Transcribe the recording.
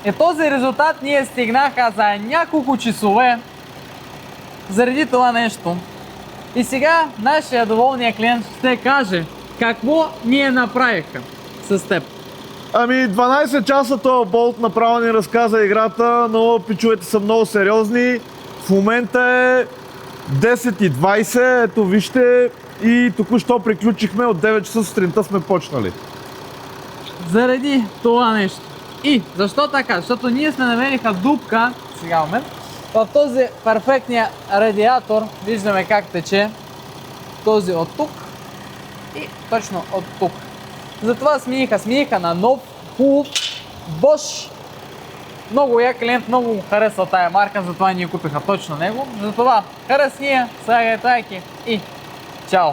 И този резултат ние стигнаха за няколко часове заради това нещо. И сега нашия доволния клиент ще каже какво ние направиха с теб. Ами 12 часа този болт направо ни разказа играта, но пичовете са много сериозни. В момента е 10:20, ето вижте, и току-що приключихме, от 9 часа сутринта сме почнали. Заради това нещо. И защо така? Защото ние сме намериха дупка, сега момент, в този перфектния радиатор, виждаме как тече, този от тук и точно от тук. Затова смениха на нов, хубав Bosch. Много я клиент, много му харесва тая марка, затова ние купиха точно него. Затова харесния, слагай лайки и чао!